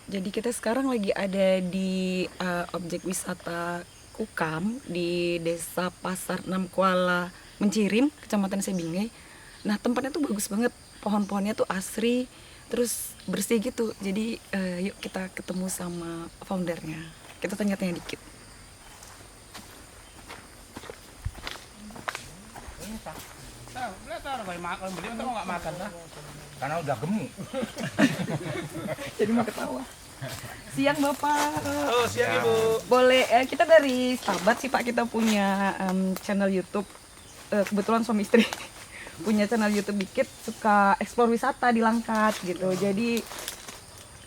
Jadi kita sekarang lagi ada di objek wisata Kukam di Desa Pasar 6 Kuala Mencirim, Kecamatan Sebingai. Nah, tempatnya tuh bagus banget, pohon-pohonnya tuh asri, terus bersih gitu. Jadi yuk kita ketemu sama foundernya. Kita tanya-tanya dikit. Kalau beli atau nggak makan dah? Karena udah gemuk. Jadi mau ketawa. Siang Bapak. Oh, siang Ibu. Boleh, kita dari Sahabat sih Pak, kita punya channel YouTube. Kebetulan suami istri punya channel YouTube dikit, suka explore wisata di Langkat gitu. Jadi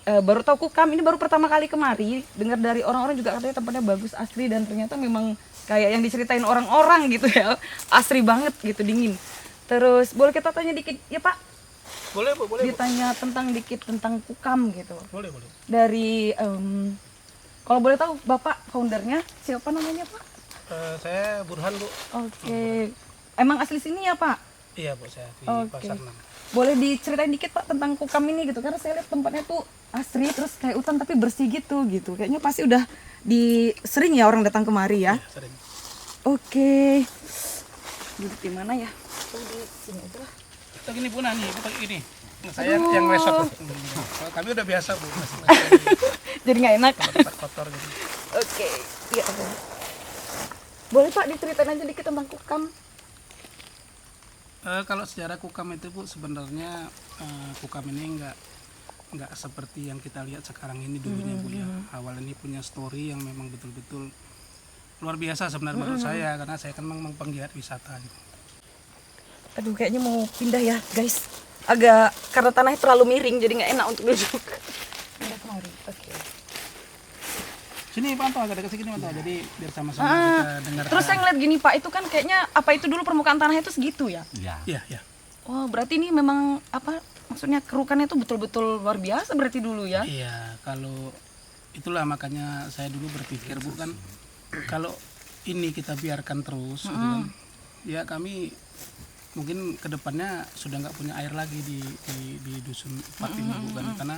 baru tahu Kukam, ini baru pertama kali kemari. Dengar dari orang-orang juga katanya tempatnya bagus, asri, dan ternyata memang kayak yang diceritain orang-orang gitu ya. Asri banget gitu, dingin. Terus boleh kita tanya dikit ya Pak? Boleh Bu, boleh Bu. Ditanya dikit tentang Kukam gitu. Boleh, boleh. Dari kalau boleh tahu Bapak foundernya siapa namanya Pak? Saya Burhan Bu. Oke. Emang asli sini ya Pak? Iya Bu, saya di Oke. Pasar 6. Boleh diceritain dikit Pak tentang Kukam ini gitu, karena saya lihat tempatnya tuh asri, terus kayak hutan tapi bersih gitu. Kayaknya pasti udah sering ya orang datang kemari ya. Iya, sering. Oke. Duduk di mana ya? Oh, di sini aja lah. Kita gini Bu, nih, Bu kayak gini. Nah, saya yang resort Bu. Kalau kami udah biasa Bu. Jadi nggak enak. Tempat kotor gitu. Oke. Iya. Boleh Pak diceritain aja dikit tentang Kukam? Kalau sejarah Kukam itu Bu, sebenarnya Kukam ini nggak seperti yang kita lihat sekarang ini dulunya Bu ya. Awal ini punya story yang memang betul-betul luar biasa sebenarnya menurut saya, karena saya kan memang penggiat wisata gitu. Aduh, kayaknya mau pindah ya guys. Agak karena tanahnya terlalu miring jadi nggak enak untuk duduk. Pindah kemari. Oke. Sini pantau agak dekat sini pantau, jadi biar sama-sama kita dengar. Terus saya ngeliat gini Pak, itu kan kayaknya apa itu dulu permukaan tanahnya itu segitu ya? Iya. Iya, iya. Oh, berarti ini memang apa? Maksudnya kerukannya itu betul-betul luar biasa berarti dulu ya? Iya, kalau itulah makanya saya dulu berpikir Bu kan, kalau ini kita biarkan terus, gitu kan, ya kami mungkin kedepannya sudah nggak punya air lagi di dusun 4 ini Bu kan, karena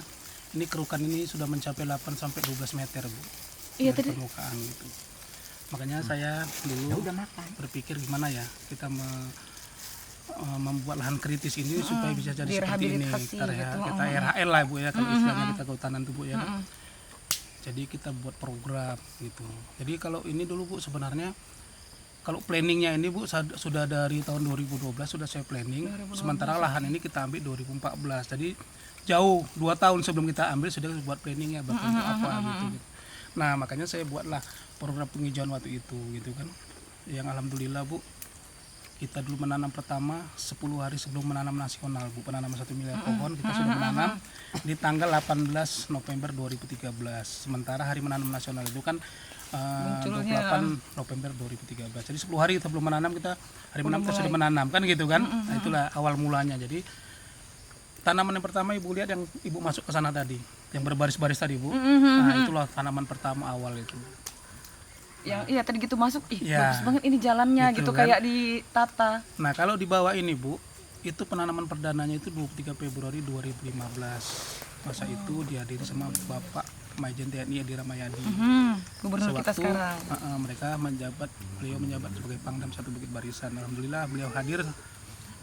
ini kerukan ini sudah mencapai 8 sampai 12 meter Bu. Iya, dari tadi. permukaan gitu. Makanya saya dulu berpikir gimana ya kita membuat lahan kritis ini supaya bisa jadi seperti ini. Direhabilitasi Kita, gitu. kita RHL lah Bu ya, kalau istilahnya kita kehutanan tuh Bu ya kan. Jadi kita buat program gitu. Jadi kalau ini dulu Bu sebenarnya kalau planningnya ini Bu sudah dari tahun 2012 sudah saya planning. Sementara lahan ini kita ambil 2014. Jadi jauh 2 tahun sebelum kita ambil sudah buat planningnya bakal untuk apa gitu. Nah makanya saya buatlah program penghijauan waktu itu gitu kan. Yang alhamdulillah Bu kita dulu menanam pertama 10 hari sebelum menanam nasional Bu, penanaman 1 miliar pohon kita sudah menanam di tanggal 18 November 2013. Sementara hari menanam nasional itu kan 28 November 2013. Jadi 10 hari sebelum menanam kita hari menanam kita sudah menanam kan gitu kan. Nah, itulah awal mulanya. Jadi tanaman yang pertama Ibu lihat yang Ibu masuk ke sana tadi, yang berbaris-baris tadi Bu. Nah, itulah tanaman pertama awal itu. Yang iya tadi gitu masuk, Ya, bagus banget ini jalannya gitu kan. kayak ditata. Nah, kalau di bawah ini Bu, itu penanaman perdananya itu 23 Februari 2015. Masa itu dihadiri sama Bapak Majen TNI Edi Ramayadi. Gubernur kita Sewaktu, sekarang. beliau menjabat sebagai Pangdam 1 Bukit Barisan. Alhamdulillah beliau hadir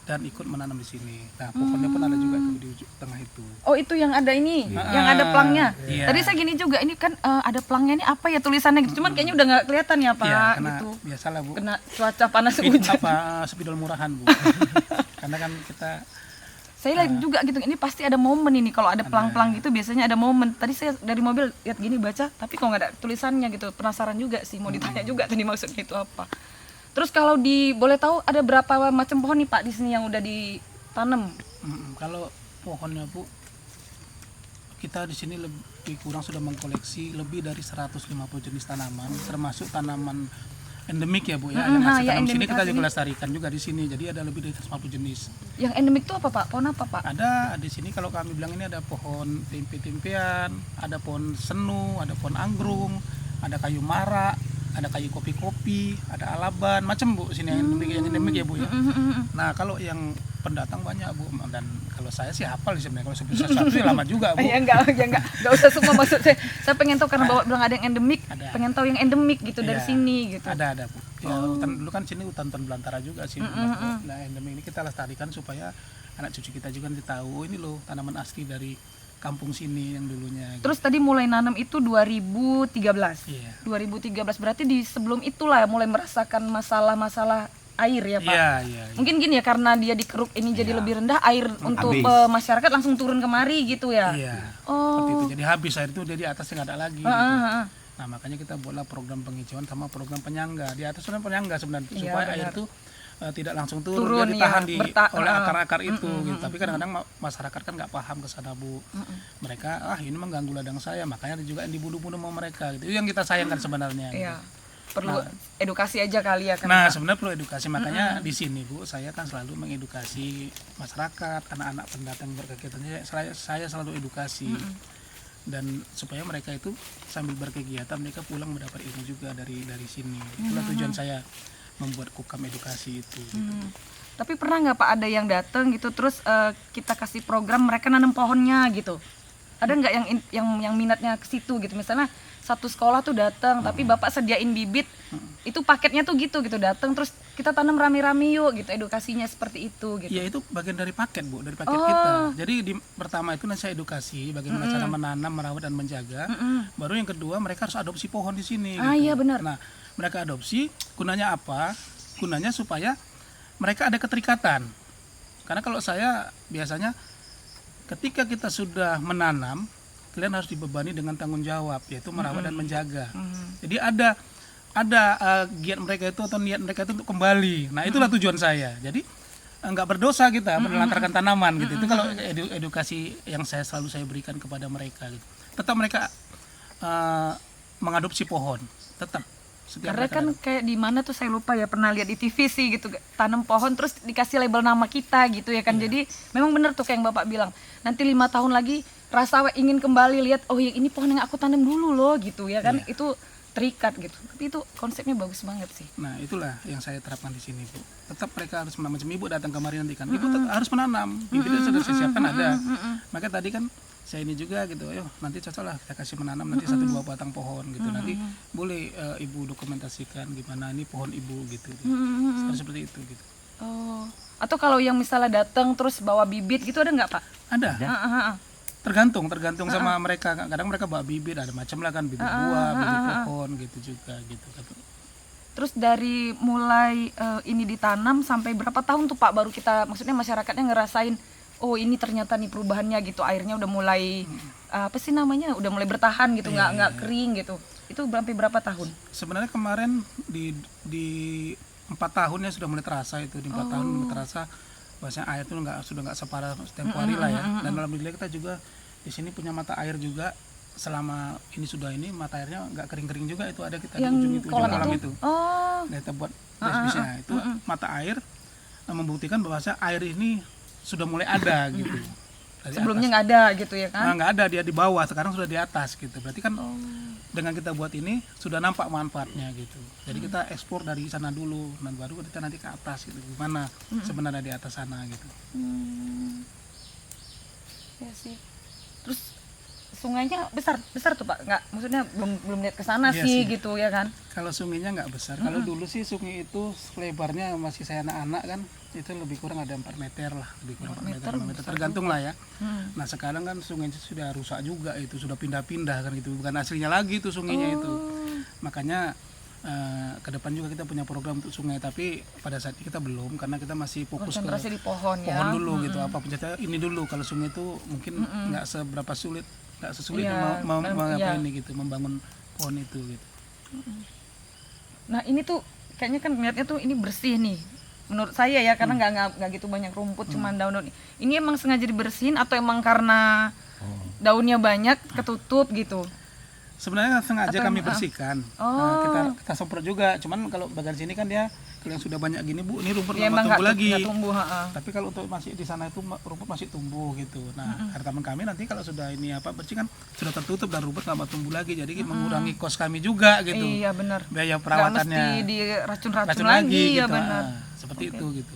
dan ikut menanam di sini. Nah, pohonnya pun ada juga tuh di ujung tengah itu. Oh, itu yang ada ini, yang ada pelangnya. Iya. Tadi saya gini juga, ini kan ada pelangnya, ini apa ya tulisannya gitu. Cuman kayaknya udah nggak kelihatan ya Pak Iya, kena gitu. biasalah Bu. Kena cuaca panas hujan. Spidol murahan Bu. Karena kan kita Saya lihat juga gitu, ini pasti ada momen ini. Kalau ada pelang-pelang gitu biasanya ada momen. Tadi saya dari mobil lihat gini baca, tapi kok nggak ada tulisannya gitu. Penasaran juga sih, mau ditanya juga tadi maksudnya itu apa. Terus kalau boleh tahu ada berapa macam pohon nih Pak di sini yang udah ditanam? kalau pohonnya Bu, kita di sini lebih kurang sudah mengkoleksi lebih dari 150 jenis tanaman, termasuk tanaman endemik ya Bu ya. Yang hasil tanam sini kita juga lestarikan juga di sini. Jadi ada lebih dari 150 jenis. Yang endemik itu apa Pak? Pohon apa Pak? Ada di sini kalau kami bilang ini ada pohon tempe-tempean, ada pohon senu, ada pohon anggrung, ada kayu marak, ada kayu kopi-kopi, ada alaban, macam Bu sini yang endemik ya Bu ya. Nah kalau yang pendatang banyak Bu, dan kalau saya sih hafal sebenarnya, kalau sebut satu ya lama juga Bu. Ya enggak usah semua, maksud saya pengen tahu karena Bapak bilang ada yang endemik, Ada. pengen tahu yang endemik gitu dari Iya, sini gitu. Ada Bu. Ya, dulu kan sini hutan belantara juga sih. Nah endemik ini kita lestarikan supaya anak cucu kita juga nanti tahu, oh ini loh tanaman asli dari kampung sini yang dulunya. Terus tadi mulai nanam itu 2013. Iya. 2013 berarti di sebelum itulah mulai merasakan masalah-masalah air ya Pak. Iya. Mungkin gini ya, karena dia dikeruk ini jadi lebih rendah, air untuk masyarakat langsung turun kemari gitu ya. Iya. Oh. Seperti itu. Jadi habis air itu dia di atasnya nggak ada lagi. Gitu. Nah makanya kita buatlah program penghijauan sama program penyangga. Di atas sebenarnya penyangga sebenarnya Iya, supaya benar. air itu tidak langsung turun, dia ya, ditahan oleh heeh. akar-akar itu. Gitu. Tapi kadang-kadang masyarakat kan nggak paham ke sana Bu. Mereka ini mengganggu ladang saya, makanya ada juga yang dibunuh-bunuh sama mereka. Gitu. Itu yang kita sayangkan sebenarnya. Gitu. Iya. Perlu edukasi aja kali ya kan. Nah sebenarnya perlu edukasi, makanya di sini Bu saya kan selalu mengedukasi masyarakat, anak-anak pendatang berkegiatannya saya selalu edukasi dan supaya mereka itu sambil berkegiatan mereka pulang mendapat ilmu juga dari sini. Itulah tujuan saya membuat Kukam edukasi itu. Gitu. Tapi pernah nggak Pak ada yang datang gitu terus kita kasih program mereka nanam pohonnya gitu? Ada nggak yang minatnya ke situ gitu? Misalnya satu sekolah tuh datang tapi Bapak sediain bibit, itu paketnya tuh gitu datang terus kita tanam rame-rame yuk gitu, edukasinya seperti itu gitu. Ya itu bagian dari paket Bu, dari paket kita. Jadi pertama itu nanti saya edukasi bagaimana cara menanam, merawat dan menjaga. Baru yang kedua mereka harus adopsi pohon di sini. Gitu. Iya benar. Nah mereka adopsi, gunanya apa? Gunanya supaya mereka ada keterikatan. Karena kalau saya biasanya ketika kita sudah menanam, kalian harus dibebani dengan tanggung jawab, yaitu merawat dan menjaga. Jadi ada giat mereka itu atau niat mereka itu untuk kembali. Nah itulah tujuan saya. Jadi nggak berdosa kita menelantarkan tanaman gitu. Itu kalau edukasi yang selalu saya berikan kepada mereka. Gitu. Tetap mereka mengadopsi pohon, tetap. Karena kan kayak di mana tuh saya lupa ya, pernah lihat di TV sih gitu, tanam pohon terus dikasih label nama kita gitu ya kan. Jadi memang benar tuh kayak yang Bapak bilang, nanti 5 tahun lagi rasa ingin kembali lihat, oh ya ini pohon yang aku tanam dulu loh gitu ya kan. Itu terikat gitu. Tapi itu konsepnya bagus banget sih. Nah itulah yang saya terapkan di sini Bu. Tetap mereka harus menanam, macam Ibu datang kemari nanti kan, Ibu tetap harus menanam. Bibitnya sudah saya siapkan ada. Maka tadi kan saya ini juga gitu, ayo nanti cocok lah kita kasih menanam nanti 1-2 batang pohon gitu. Nanti boleh Ibu dokumentasikan gimana ini pohon Ibu gitu. Seperti itu gitu. Oh. Atau kalau yang misalnya datang terus bawa bibit gitu ada nggak Pak? Ada. Tergantung sama mereka. Kadang mereka bawa bibit, ada macam lah kan, bibit buah, bibit pohon gitu juga gitu. Terus dari mulai ini ditanam sampai berapa tahun tuh Pak baru kita, maksudnya masyarakatnya ngerasain, oh ini ternyata nih perubahannya gitu, airnya udah mulai apa sih namanya, udah mulai bertahan gitu, nggak kering gitu. Itu sampai berapa tahun? Sebenarnya kemarin di 4 tahun ya sudah mulai terasa itu, di 4 tahun mulai terasa bahwasanya air itu sudah nggak separah tempo hari lah ya. Dan alhamdulillah kita juga di sini punya mata air juga, selama ini sudah ini mata airnya nggak kering-kering juga, itu ada kita yang di ujung kolam itu. Oh. Nah, kita buat bisnisnya itu mata air membuktikan bahwasanya air ini sudah mulai ada gitu. Dari sebelumnya atas. nggak ada gitu ya kan? Nah, nggak ada, dia di bawah, sekarang sudah di atas gitu. Berarti kan dengan kita buat ini sudah nampak manfaatnya gitu. Jadi kita ekspor dari sana dulu, dan baru kita nanti ke atas gitu. Gimana sebenarnya di atas sana gitu. Ya sih. Terus sungainya besar tuh Pak? Nggak, maksudnya belum lihat ke sana Iya sih sih. gitu ya kan? Kalau sungainya nggak besar. Kalau dulu sih sungai itu lebarnya masih saya anak-anak kan, itu lebih kurang ada 4 meter lah, lebih kurang 4 meter, 5 meter tergantung lah ya. Nah sekarang kan sungai itu sudah rusak juga, itu sudah pindah-pindah kan gitu, bukan aslinya lagi itu sungainya itu. Makanya ke depan juga kita punya program untuk sungai, tapi pada saat ini kita belum, karena kita masih fokus konsentrasi di pohon ya. pohon dulu gitu. Apa penjata ini dulu, kalau sungai itu mungkin nggak seberapa sulit, nggak sesulit Iya, apa ini gitu, membangun pohon itu gitu. Nah ini tuh kayaknya kan ngeliatnya tuh ini bersih nih menurut saya ya, karena nggak gitu banyak rumput, cuman daun-daun. Ini emang sengaja dibersihin atau emang karena daunnya banyak ketutup gitu? Sebenarnya sengaja Atau kami emang, bersihkan. Oh. Kita semprot juga. Cuman kalau bagian sini kan dia kalau yang sudah banyak gini Bu, ini rumput Ya nggak mau emang tumbuh lagi. nggak tumbuh, ha-ha. Tapi kalau untuk masih di sana itu rumput masih tumbuh gitu. Nah, harapan kami nanti kalau sudah ini bersih kan sudah tertutup dan rumput nggak mau tumbuh lagi. Jadi mengurangi kos kami juga gitu. Iya benar. Biaya Nggak perawatannya. mesti diracun-racun Racun lagi, ya gitu. benar. Seperti itu gitu.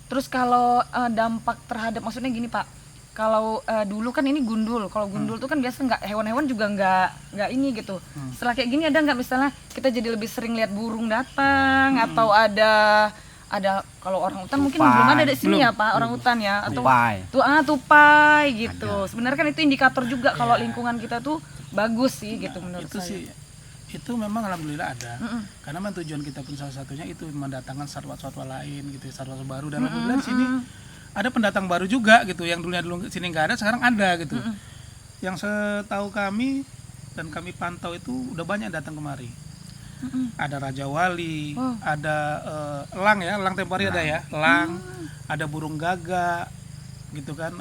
Terus kalau dampak terhadap, maksudnya gini Pak, kalau dulu kan ini gundul, kalau gundul tuh kan biasa nggak, hewan-hewan juga nggak ini gitu. Setelah kayak gini ada nggak misalnya kita jadi lebih sering lihat burung datang atau ada kalau orang hutan mungkin Tupai. belum ada di sini Belum. ya Pak, orang hutan ya atau Tupai. tupai gitu. Sebenarnya kan itu indikator juga kalau lingkungan kita tuh bagus sih gitu menurut Itu saya. sih itu memang alhamdulillah ada. Karena memang tujuan kita pun salah satunya itu mendatangkan satwa-satwa lain gitu, satwa baru dan alhamdulillah di sini ada pendatang baru juga gitu yang dulunya sini nggak ada sekarang ada gitu. Yang setahu kami dan kami pantau itu udah banyak yang datang kemari. Ada Raja Wali, ada elang ya, elang tempori ada ya, elang, ada burung gagak gitu kan.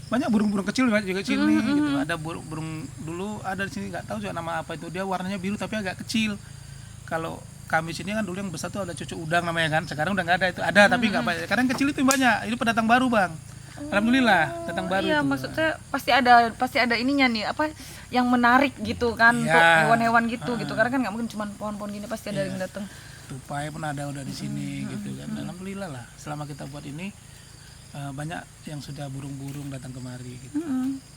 Banyak burung-burung kecil juga di sini gitu. Ada burung dulu ada di sini nggak tahu juga nama apa itu, dia warnanya biru tapi agak kecil. Kalau kami sini kan dulu yang besar tuh ada cucuk udang namanya kan, sekarang udah nggak ada itu, ada tapi nggak banyak. Sekarang kecil itu yang banyak, ini pendatang baru Bang. Alhamdulillah datang baru Iya, itu. maksudnya pasti ada ininya nih, apa yang menarik gitu kan Iya. untuk hewan-hewan gitu karena kan nggak mungkin cuma pohon-pohon gini, pasti ada yang datang. Tupai pun ada udah di sini gitu kan. Alhamdulillah lah selama kita buat ini banyak yang sudah burung-burung datang kemari gitu.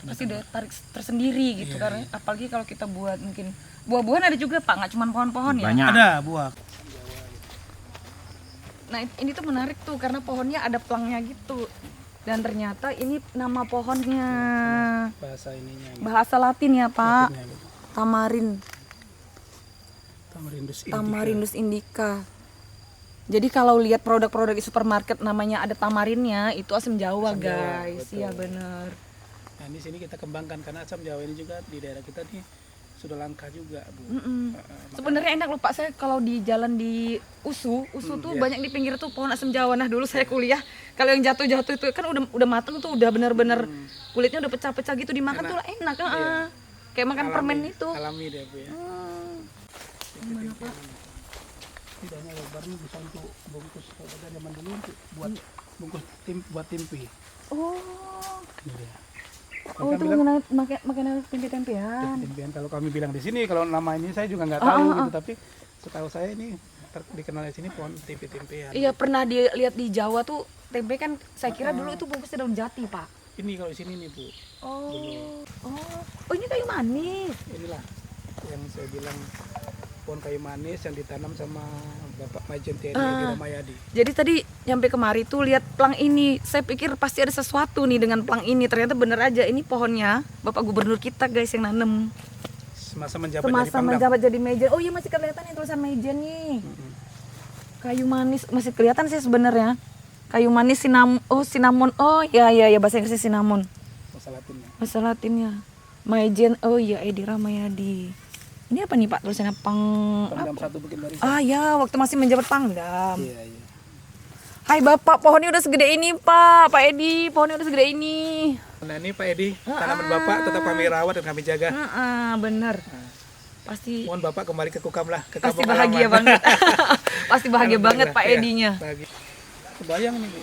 Pasti ada tarik tersendiri gitu karena apalagi kalau kita buat mungkin buah-buahan ada juga Pak, nggak cuma pohon-pohon ya. Banyak. Ada buah. Nah ini tuh menarik tuh karena pohonnya ada pelangnya gitu dan ternyata ini nama pohonnya Bahasa ininya gitu. bahasa Latin ya Pak, Latinnya gitu. tamarin, Tamarindus indica. Tamarindus indica. Jadi kalau lihat produk-produk di supermarket namanya ada tamarinnya, itu asam Jawa guys. Iya bener. Nah, di sini kita kembangkan karena asam Jawa ini juga di daerah kita nih sudah langka juga, Bu. Sebenarnya enak loh Pak, saya kalau di jalan di USU tuh banyak di pinggir tuh pohon asam Jawa. Nah dulu saya kuliah, kalau yang jatuh-jatuh itu kan udah matang tuh, udah bener-bener kulitnya udah pecah-pecah gitu, dimakan tuh enak. Kayak makan permen itu. Alami dia, Bu ya. Gimana Pak? Tidaknya lebar nih bisa untuk bungkus kalau ada zaman dulu untuk buat bungkus buat tempe. Oh, Ini dia. oh itu mengenai makanan tempe-tempean. Tempean kalau kami bilang di sini, kalau nama ini saya juga nggak tahu gitu, tapi setahu saya ini dikenal di sini pohon tempe-tempean. Iya pernah dilihat di Jawa tuh tempe kan, saya kira dulu itu bungkusnya daun jati Pak. Ini kalau di sini nih, Bu. Oh ini kayu manis. Inilah yang saya bilang pohon kayu manis yang ditanam sama Bapak Majen TNI Edi Ramayadi. Jadi tadi nyampe kemari tuh lihat plang ini, saya pikir pasti ada sesuatu nih dengan plang ini. Ternyata bener aja, ini pohonnya Bapak Gubernur kita guys yang nanem. Semasa menjabat jadi Semasa Pangdam. menjabat jadi Majen. Oh iya masih kelihatan nih tulisan Majen nih. Kayu manis masih kelihatan sih sebenarnya. Kayu manis cinnamon. Oh iya bahasa Inggrisnya cinnamon. Bahasa Latinnya. Bahasa Latinnya. Majen. Oh iya Edi Ramayadi. Ini apa nih Pak tulisannya Pangdam 1 Bukit Barisan. Ah ya, waktu masih menjabat Pangdam. Iya. Hai Bapak, pohonnya udah segede ini Pak Edi, pohonnya udah segede ini. Nah ini Pak Edi, tanaman Bapak tetap kami rawat dan kami jaga. Bener. Pasti Mohon Bapak kembali ke Kukam lah, ke pasti kampung bahagia halaman. banget. Pasti bahagia banget Pak Iya, Edinya. bahagia. Kebayang nih, Bu.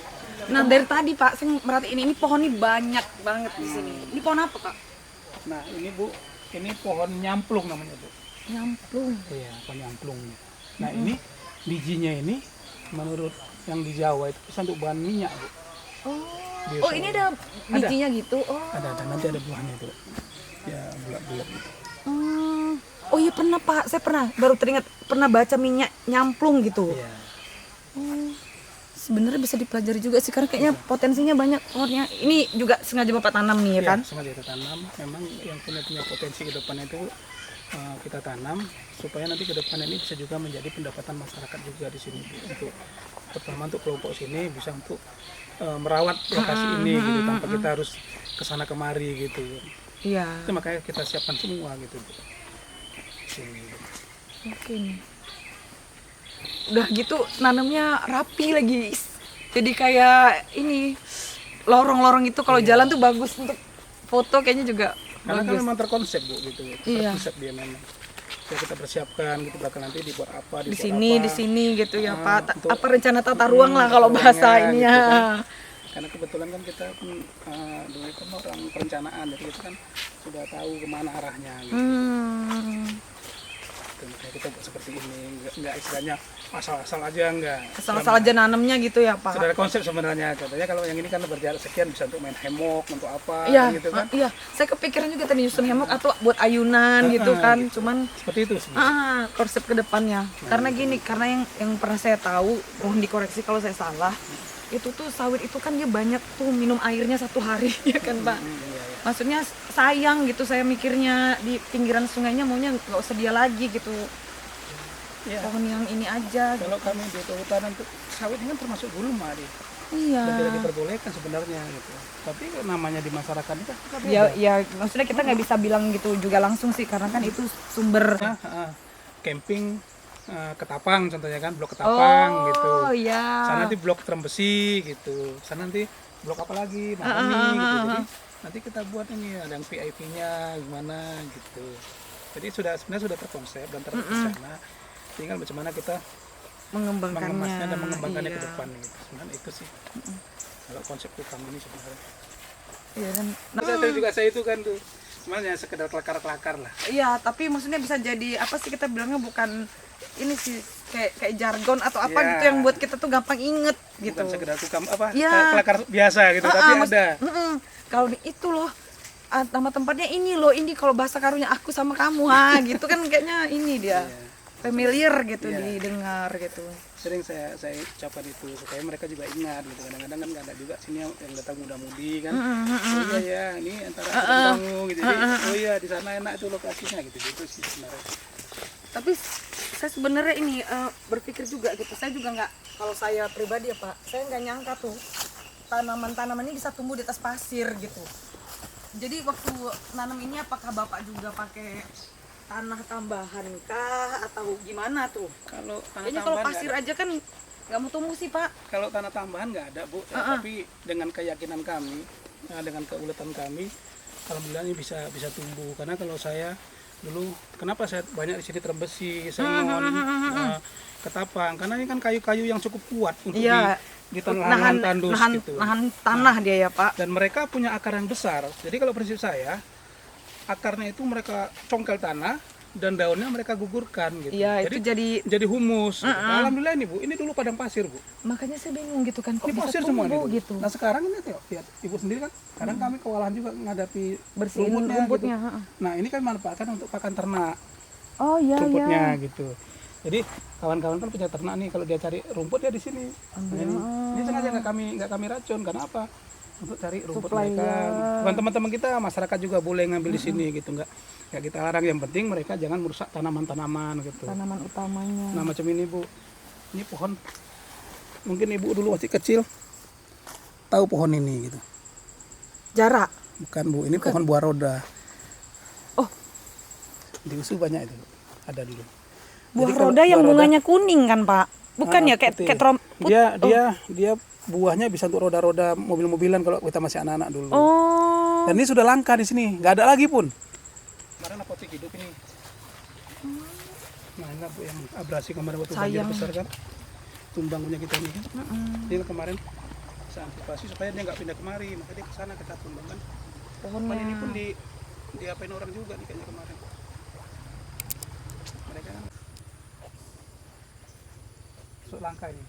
Nah dari tadi Pak, saya merhatiin ini pohon ini banyak banget di sini. Ini pohon apa Pak? Nah ini Bu, ini pohon nyamplung namanya Bu. Nyamplung. Iya, pohon nyamplung. Nah ini bijinya ini menurut yang di Jawa itu bisa untuk bahan minyak Bu. Oh ini ada bijinya gitu. Oh. Ada, nanti ada buahnya itu. Ya bulat-bulat gitu. Oh iya pernah Pak, saya baru teringat pernah baca minyak nyamplung gitu. Iya. Sebenarnya bisa dipelajari juga sih karena kayaknya potensinya banyak pohonnya. Ini juga sengaja Bapak tanam nih ya kan? Sengaja kita tanam. Memang yang punya potensi ke depan itu kita tanam supaya nanti ke depan ini bisa juga menjadi pendapatan masyarakat juga di sini untuk pertama untuk kelompok sini bisa untuk merawat lokasi ini gitu tanpa kita harus kesana kemari gitu. Iya. Itu makanya kita siapkan semua gitu. Sini. Oke nih. Udah gitu nanamnya rapi lagi. Jadi kayak ini lorong-lorong itu kalau jalan tuh bagus untuk foto kayaknya juga Karena kan bagus. memang terkonsep Bu gitu. Iya. Terkonsep dia memang. Jadi kita persiapkan gitu bakal nanti dibuat apa, Di dibuat sini apa. di sini gitu ya Pak. untuk- Apa rencana tata ruang lah kalau tata bahasa ruangnya ini gitu ya. kan. Karena kebetulan kan kita kan dulu kan orang perencanaan, jadi kita kan sudah tahu kemana arahnya gitu. Kayak kita buat seperti ini, nggak istilahnya asal-asal aja, nggak. Asal-asal aja nanemnya gitu ya Pak. Sudah ada konsep sebenarnya. Contohnya kalau yang ini kan berjarak sekian bisa untuk main hemok, untuk apa Iya, gitu kan. iya. Saya kepikiran juga tadi nyusun hemok atau buat ayunan gitu kan. gitu. Cuman Seperti itu sebenarnya. konsep ke depannya. Karena gini, karena yang pernah saya tahu, mohon dikoreksi kalau saya salah. Itu tuh sawit itu kan dia banyak tuh minum airnya satu hari ya kan Pak. Iya, iya. Maksudnya sayang gitu saya mikirnya di pinggiran sungainya maunya nggak usah dia lagi gitu. Iya. Pohon yang ini aja. Kalau kami di kehutanan tuh sawit ini kan termasuk gulma dia. Iya. Dan tidak diperbolehkan sebenarnya gitu. Tapi namanya di masyarakat itu kan beda. Ya, ya maksudnya kita nggak bisa bilang gitu juga langsung sih karena kan itu sumber. Camping Ketapang contohnya kan, blok Ketapang gitu. Oh iya. Sana nanti blok Trembesi gitu. Sana nanti blok apa lagi, Mahoni gitu. Jadi nanti kita buat ini ada yang VIP-nya gimana gitu. Jadi sebenarnya sudah terkonsep dan terencana. Tinggal bagaimana kita mengemasnya dan mengembangkannya ke depan gitu. Sebenarnya itu sih. Kalau konsep utama ini sebenarnya. Iya kan. Saya itu kan tuh sebenarnya sekedar kelakar-kelakar lah. Iya, tapi maksudnya bisa jadi apa sih kita bilangnya bukan ini sih kayak jargon atau apa Iya. gitu yang buat kita tuh gampang inget gitu. Bukan sekedar tukang apa Iya. kelakar biasa gitu, tapi ada. Kalau itu loh nama tempatnya ini loh, ini kalau bahasa karunya aku sama kamu gitu kan kayaknya ini dia. Familiar gitu Iya. didengar gitu. Sering saya ucapkan itu supaya mereka juga ingat gitu. Kadang-kadang kan nggak ada juga sini yang datang muda-mudi kan. Oh iya ya, ini antara aku dan kamu gitu. Jadi oh iya di sana enak itu lokasinya gitu sih sebenarnya. Tapi saya sebenarnya ini berpikir juga gitu. Saya juga nggak, kalau saya pribadi ya Pak, saya nggak nyangka tuh tanaman-tanaman ini bisa tumbuh di atas pasir gitu. Jadi waktu nanam ini apakah Bapak juga pakai tanah tambahan kah atau gimana tuh? Kalau tanah Kayaknya kalau tambahan pasir aja kan nggak mau tumbuh sih Pak. kalau tanah tambahan nggak ada Bu, ya, tapi dengan keyakinan kami, dengan keuletan kami, alhamdulillah ini bisa tumbuh. Karena kalau saya dulu, kenapa saya banyak di sini Trembesi, Sengon, Ketapang, karena ini kan kayu-kayu yang cukup kuat untuk di tanah tandus gitu. nahan tanah dia ya Pak. Dan mereka punya akar yang besar. Jadi kalau prinsip saya, akarnya itu mereka congkel tanah dan daunnya mereka gugurkan gitu. Iya, itu jadi humus. Gitu. Alhamdulillah ini Bu, ini dulu padang pasir Bu. Makanya saya bingung gitu kan, kok Ini bisa pasir semua tumbuh nih, Bu. gitu. Nah sekarang ini lihat Ibu sendiri kan, kadang kami kewalahan juga menghadapi Bersihin rumputnya. rumputnya. Gitu. Nah ini kan manfaatkan untuk pakan ternak Oh iya rumputnya iya. gitu. Jadi kawan-kawan kan punya ternak nih, kalau dia cari rumput ya di sini. Nah, ini sengaja nggak kami racun, karena apa? Untuk cari rumput Supply, mereka. ya. Bukan teman-teman kita, masyarakat juga boleh ngambil di sini gitu, nggak kita larang. Yang penting mereka jangan merusak tanaman-tanaman gitu. Tanaman utamanya. Nah macam ini Bu, ini pohon, mungkin Ibu dulu masih kecil tahu pohon ini gitu. Jarak. Bukan Bu, ini pohon buah roda. Oh. Di USU banyak itu, ada dulu. Buah Jadi kalau roda yang buah roda- bunganya kuning kan Pak? Bukan ya kayak putih. trompet. Dia buahnya bisa untuk roda-roda mobil-mobilan kalau kita masih anak-anak dulu. Oh. Dan ini sudah langka di sini, nggak ada lagi pun. Kemarin apotek hidup ini. Nah ini Bu yang abrasi kemarin waktu banjir Sayang. besar kan, tumbang punya kita ini kan. Ini kemarin saya antisipasi supaya dia nggak pindah kemari, maka dia ke sana kita tumbang kan. Pohonnya. Ini pun diapain orang juga nih kayaknya kemarin. Mereka kan masuk langka ini.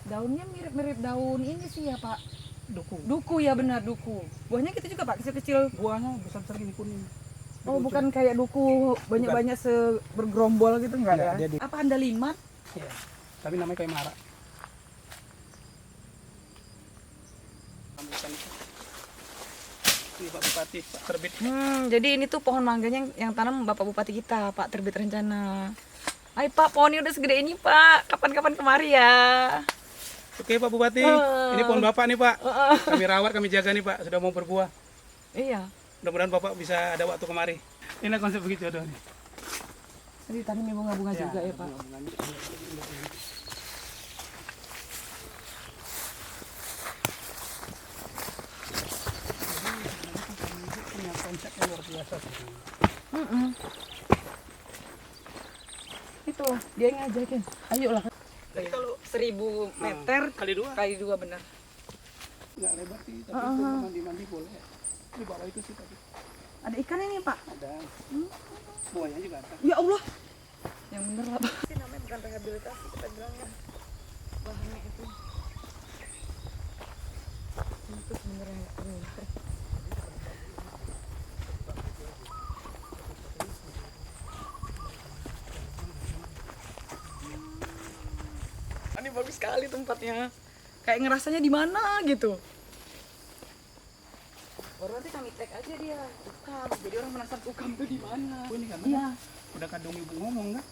Daunnya mirip-mirip daun ini sih ya Pak. Duku. Duku ya benar duku. Buahnya gitu juga Pak, kecil-kecil. Buahnya besar-besar gini kuning. Oh bukan kayak duku banyak-banyak bergerombol gitu enggak Enggak, ya? dia di- Apa andaliman? Iya. Tapi namanya kayak marak. Rambutan itu. Ini Pak Bupati, Pak Terbit. Jadi ini tuh pohon mangganya yang tanam Bapak Bupati kita, Pak Terbit Rencana. Hai Pak, pohonnya udah segede ini Pak. Kapan-kapan kemari ya. Oke Pak Bupati, ini pohon Bapak nih Pak. Kami rawat, kami jaga nih Pak, sudah mau berbuah. Iya. Mudah-mudahan Bapak bisa ada waktu kemari. Ini konsep begitu jodoh nih. Jadi tanamnya bunga-bunga juga ya Pak. konsepnya luar biasa sebenarnya. Itulah dia yang ngajakin. Ayolah. Jadi kalau 1000 meter kali 2 benar. nggak lebar sih, tapi untuk mandi-mandi boleh. Di bawah itu sih tadi. Ada ikan ini, Pak. Ada. Buaya juga ada. Ya Allah. Yang bener lah, Pak. Ini namanya bukan rehabilitasi, kita bilangnya bahannya itu. Itu sebenarnya ini bagus sekali tempatnya. Kayak ngerasanya di mana gitu. Baru nanti kami tag aja dia Ukam. Jadi orang penasaran Ukam tuh di mana. Oh, ini kan Iya. udah kadang ibu ngomong kan?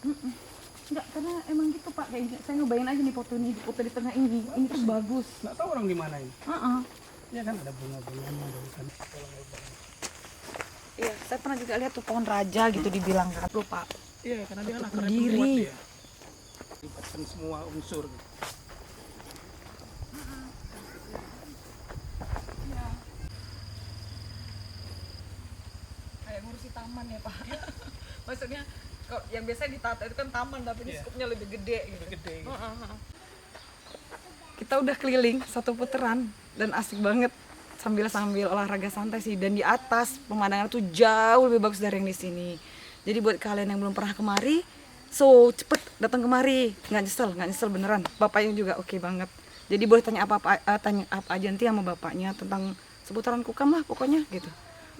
Enggak, karena emang gitu Pak. Kayak saya ngebayangin aja nih foto ini, foto di tengah ini. Ini tuh bagus. Nggak tahu orang di mana ini. Iya, Iya kan ada bunga-bunganya dari kan. saya pernah juga lihat tuh pohon raja gitu dibilang kan. Loh Pak. Iya, karena dia kan Untuk akarnya berdiri. kuat dia. Libatkan semua unsur gitu. Kayak ngurusi taman ya Pak. Maksudnya kalau yang biasa ditata itu kan taman, tapi ini skupnya lebih gede gitu. Gede gitu. Kita udah keliling satu putaran dan asik banget sambil olahraga santai sih, dan di atas pemandangan tuh jauh lebih bagus dari yang di sini. Jadi buat kalian yang belum pernah kemari, so cepet datang kemari, nggak nyesel beneran. Bapaknya juga oke banget. Jadi boleh tanya apa aja nanti sama bapaknya tentang seputaran Kukam lah pokoknya gitu.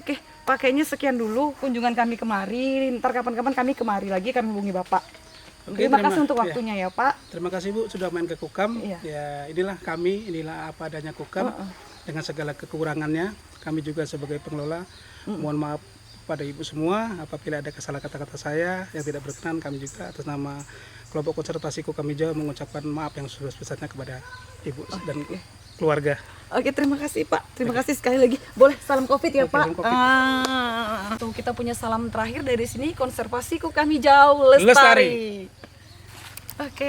Oke, pakainya sekian dulu kunjungan kami kemari. Ntar kapan-kapan kami kemari lagi, kami hubungi bapak. Oke, Terima kasih untuk waktunya ya Pak. Terima kasih Bu sudah main ke Kukam. Iya. Ya inilah kami, inilah apa adanya Kukam dengan segala kekurangannya. Kami juga sebagai pengelola mohon maaf pada ibu semua apabila ada kesalahan kata-kata saya yang tidak berkenan. Kami juga atas nama kelompok konservasi Kukam Hijau mengucapkan maaf yang sebesar-besarnya kepada ibu dan keluarga. Oke, terima kasih Pak. Terima kasih sekali lagi. Boleh salam Covid ya Oke, Pak. salam Covid. Tuh kita punya salam terakhir dari sini, konservasi Kukam Hijau Lestari. Lestari. Oke.